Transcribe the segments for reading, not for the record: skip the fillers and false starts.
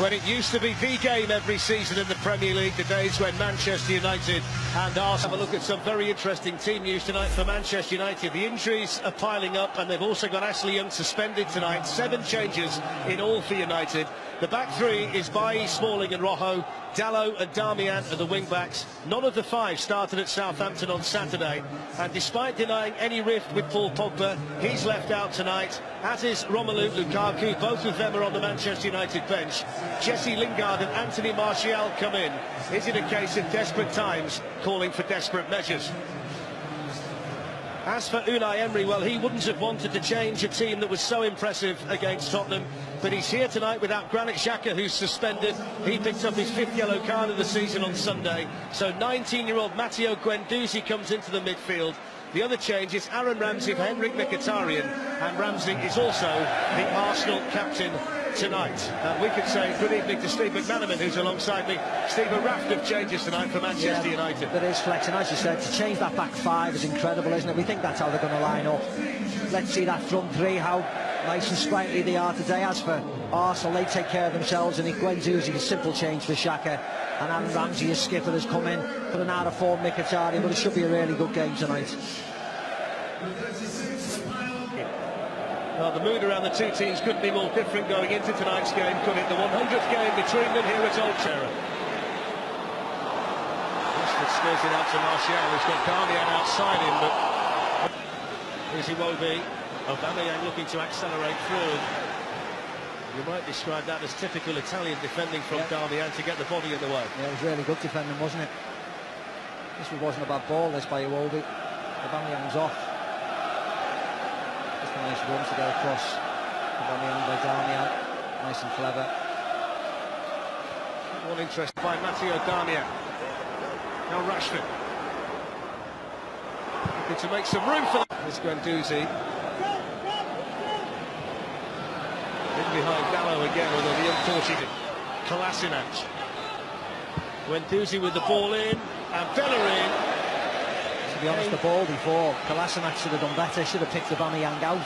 when it used to be the game every season in the Premier League, the days when Manchester United and Arsenal. Have a look at some very interesting team news tonight for Manchester United. The injuries are piling up, and they've also got Ashley Young suspended tonight. 7 changes in all for United. The back three is Bailly, Smalling and Rojo. Dalot and Darmian are the wing-backs. None of the 5 started at Southampton on Saturday, and despite denying any rift with Paul Pogba, he's left out tonight, as is Romelu Lukaku. Both of them are on the Manchester United bench. Jesse Lingard and Anthony Martial come in. Is it a case of desperate times calling for desperate measures? As for Unai Emery, well, he wouldn't have wanted to change a team that was so impressive against Tottenham, but he's here tonight without Granit Xhaka, who's suspended. He picked up his 5th yellow card of the season on Sunday. So 19-year-old Matteo Guendouzi comes into the midfield. The other change is Aaron Ramsey for Henrik Mkhitaryan, and Ramsey is also the Arsenal captain tonight. We could say good evening to Steve McManaman, who's alongside me. Steve, a raft of changes tonight for Manchester United. There is flex, and as you said, to change that back 5 is incredible, isn't it? We think that's how they're going to line up. Let's see that front 3, how nice and sprightly they are today. As for Arsenal, they take care of themselves, and Guendouzi, a simple change for Xhaka, and Aaron Ramsey, as skipper, has come in for an out-of-form Mkhitaryan, but it should be a really good game tonight. Well, the mood around the two teams couldn't be more different going into tonight's game, could it? The 100th game between them here at Old Trafford. Rashford skirts it out to Martial, who's got Darmian outside him, but here's Iwobi. Aubameyang looking to accelerate through. You might describe that as typical Italian defending from Darmian to get the body in the way. Yeah, it was really good defending, wasn't it? This wasn't a bad ball, this by Iwobi. Aubameyang's off. Just a nice run to go across. Aubameyang by Darmian. Nice and clever. One interest by Matteo Darmian. Now Rashford. Looking to make some room for this Guendouzi. In behind Dalot again, although the unfortunate Kolasinac. Guendouzi with the ball in, and Bellerin. To be honest, the ball before, Kolasinac should have done better, should have picked Aubameyang out.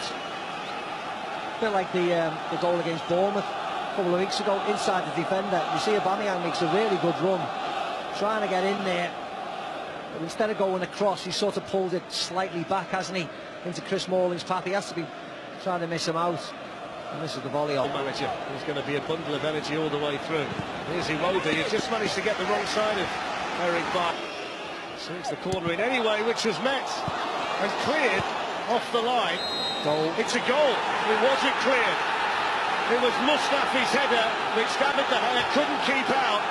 A bit like the goal against Bournemouth a couple of weeks ago, inside the defender. You see Aubameyang makes a really good run, trying to get in there, but instead of going across, he sort of pulled it slightly back, hasn't he, into Chris Smalling's path. He has to be trying to miss him out. And this is the volley off. Manager. There's going to be a bundle of energy all the way through. Here's Iwobi. He's just managed to get the wrong side of Eric Bailly. Swings the corner in anyway, which was met and cleared off the line. Goal. It's a goal. It wasn't cleared. It was Mustafi's header, which David De Gea couldn't keep out.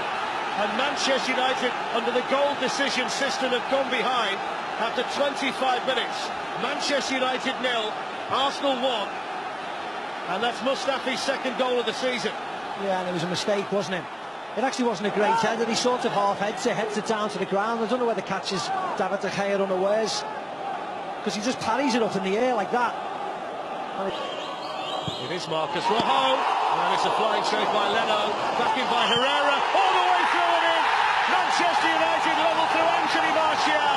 And Manchester United, under the goal decision system, have gone behind after 25 minutes. Manchester United 0, Arsenal 1. And that's Mustafi's 2nd goal of the season. Yeah, and it was a mistake, wasn't it? It actually wasn't a great header. He sort of half heads it down to the ground. I don't know whether catches David De Gea unawares, because he just parries it up in the air like that. It is Marcus Rojo, and it's a flying save by Leno, back in by Herrera, all the way through and in. Manchester United level through Anthony Martial,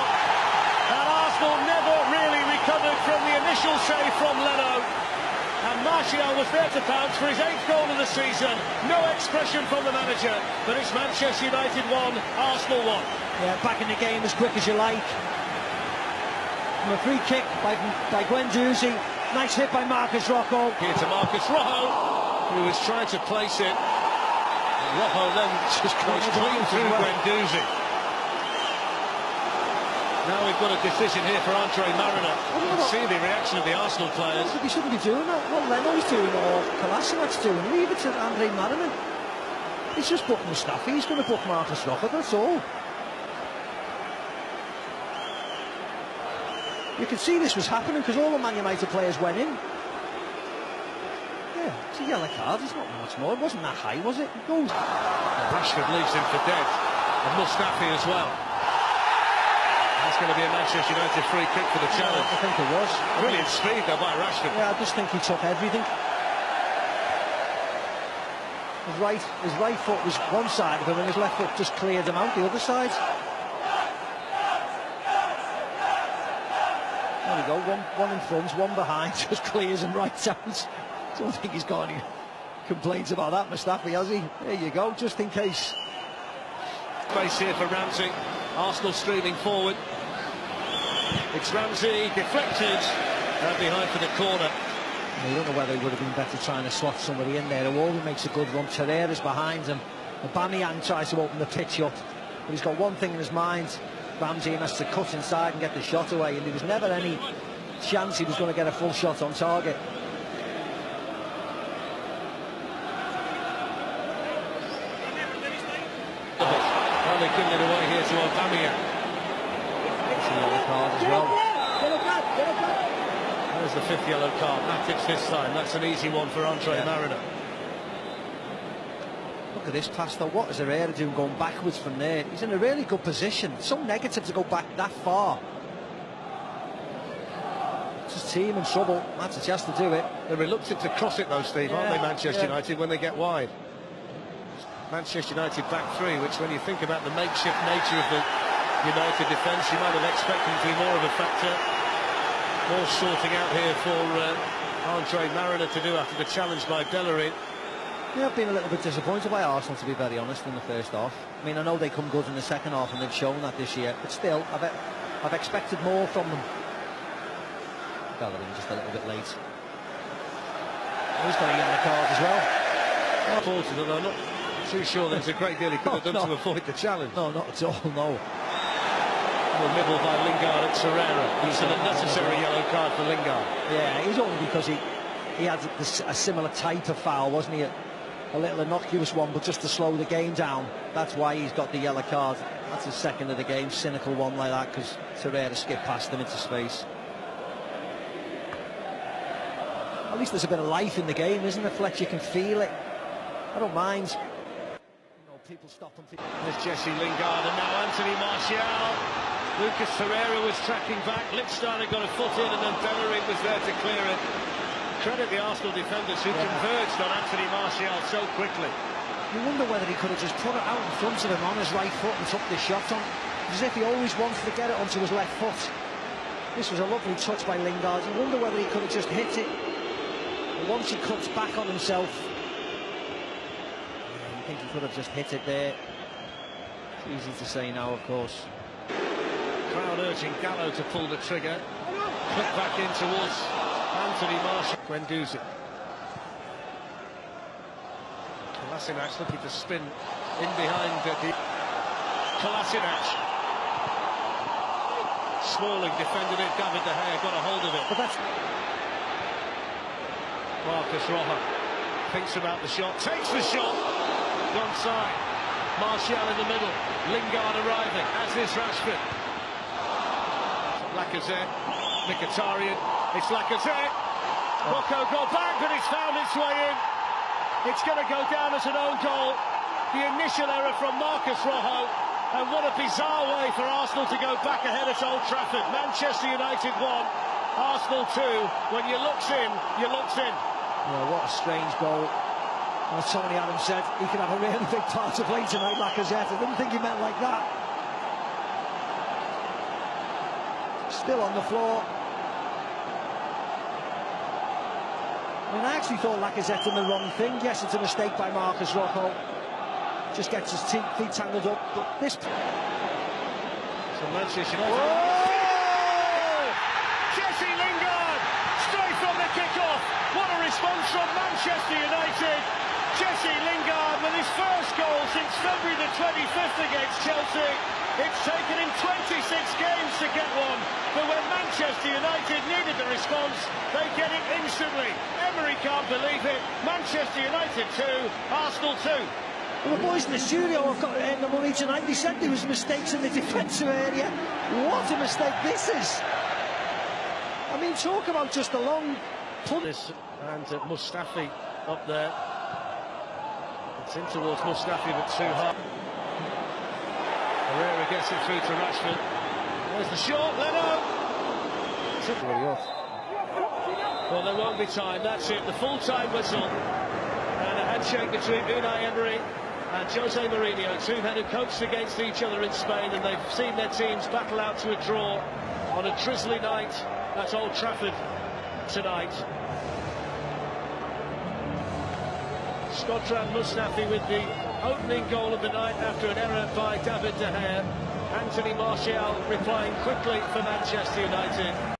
and Arsenal never really recovered from the initial save from Leno. And Martial was there to pounce for his 8th goal of the season. No expression from the manager, but it's Manchester United 1, Arsenal 1. Yeah, back in the game as quick as you like. From a free kick by Guendouzi. Nice hit by Marcus Rojo. Here to Marcus Rojo, who was trying to place it. Rojo then just goes clean through Guendouzi. Now we've got a decision here for Andre Mariner. You can see the reaction of the Arsenal players. He shouldn't be doing that. What Leno's doing or Kolasinac's doing, leave it to Andre Mariner. He's just booked Mustafi. He's going to book Marcus Rojo, that's all. You could see this was happening because all the Man United players went in. Yeah, it's a yellow card. It's not much more. It wasn't that high, was it? It goes. Rashford leaves him for dead. And Mustafi as well. That's going to be a Manchester United free kick for the challenge. I think it was. Brilliant speed though by Rashford. Yeah, I just think he took everything. His right foot was one side of him and his left foot just cleared him out the other side. There we go, one in front, one behind, just clears him right out. I don't think he's got any complaints about that, Mustafi, has he? There you go, just in case. Space here for Ramsey. Arsenal streaming forward. It's Ramsey, deflected, and behind for the corner. I don't know whether it would have been better trying to slot somebody in there. Iwobi makes a good run. Torreira's behind him. Aubameyang tries to open the pitch up, but he's got one thing in his mind. Ramsey has to cut inside and get the shot away, and there was never any chance he was going to get a full shot on target. Well, they're giving it away here to Aubameyang. It's a yellow card as well. There's the 5th yellow card. Matic this time. That's an easy one for Andre Mariner. Look at this pass though. What is Herrera doing going backwards from there? He's in a really good position. It's so negative to go back that far. It's his team in trouble. Matic has to do it. They're reluctant to cross it though, Steve, aren't they, Manchester United, when they get wide? Manchester United back three, which when you think about the makeshift nature of the United defence, you might have expected to be more of a factor. More sorting out here for Andre Mariner to do after the challenge by Bellerin. Yeah, I've been a little bit disappointed by Arsenal, to be very honest, in the first half. I mean, I know they come good in the second half, and they've shown that this year, but still, I've expected more from them. Bellerin just a little bit late. He's got a yellow card as well. Unfortunately, I'm not too sure there's a great deal he could have done to avoid the challenge. No, not at all, no. The middle by Lingard at Torreira. It's an unnecessary yellow card for Lingard. Yeah, it was only because he had a similar type of foul, wasn't he? A little innocuous one, but just to slow the game down. That's why he's got the yellow card. That's his second of the game, cynical one like that, because Torreira skipped past him into space. At least there's a bit of life in the game, isn't there, Fletch? You can feel it. I don't mind. You know, people stopping. There's Jesse Lingard and now Anthony Martial. Lucas Torreira was tracking back. Lichtsteiner got a foot in and then Bellerin was there to clear it. Credit the Arsenal defenders who converged on Anthony Martial so quickly. You wonder whether he could have just put it out in front of him on his right foot and took the shot on. As if he always wanted to get it onto his left foot. This was a lovely touch by Lingard. You wonder whether he could have just hit it. But once he cuts back on himself, I think he could have just hit it there. It's easy to say now, of course. Crowd urging Gallo to pull the trigger. Click back in towards Anthony Martial. Guendouzi. Kolasinac looking to spin in behind the Kolasinac. Smalling defended it. David De Gea got a hold of it. But that's Marcus Rojo thinks about the shot. Takes the shot. Gone side. Martial in the middle. Lingard arriving. As is Rashford. Lacazette. Mkhitaryan. It's Lacazette. Rocco got back, but it's found its way in. It's going to go down as an own goal. The initial error from Marcus Rojo. And what a bizarre way for Arsenal to go back ahead at Old Trafford. Manchester United 1, Arsenal 2. When you looks in, you looks in. Yeah, what a strange goal. As Tony Adams said, he could have a really big part to play tonight, Lacazette. I didn't think he meant like that. Still on the floor. I mean, I actually thought Lacazette did the wrong thing. Yes, it's a mistake by Marcus Rojo. Just gets his feet tangled up, but this... So Manchester United... Jesse Lingard, straight from the kick-off. What a response from Manchester United. Jesse Lingard with his first goal since February the 25th against Chelsea. It's taken him 26 games to get one, but when Manchester United needed the response, they get it instantly. Emery can't believe it. Manchester United 2, Arsenal 2. Well, the boys in the studio have got to earn the money tonight. They said there was mistakes in the defensive area. What a mistake this is. I mean, talk about just a long punt. And Mustafi up there. It's in towards Mustafi, but too hard. Herrera gets it through to Rashford. There's the shot, Leno. Well, there won't be time, that's it. The full-time whistle. And a handshake between Unai Emery and Jose Mourinho, two men who coached against each other in Spain, and they've seen their teams battle out to a draw on a drizzly night at Old Trafford tonight. Scotland Mustafi with the opening goal of the night after an error by David De Gea. Anthony Martial replying quickly for Manchester United.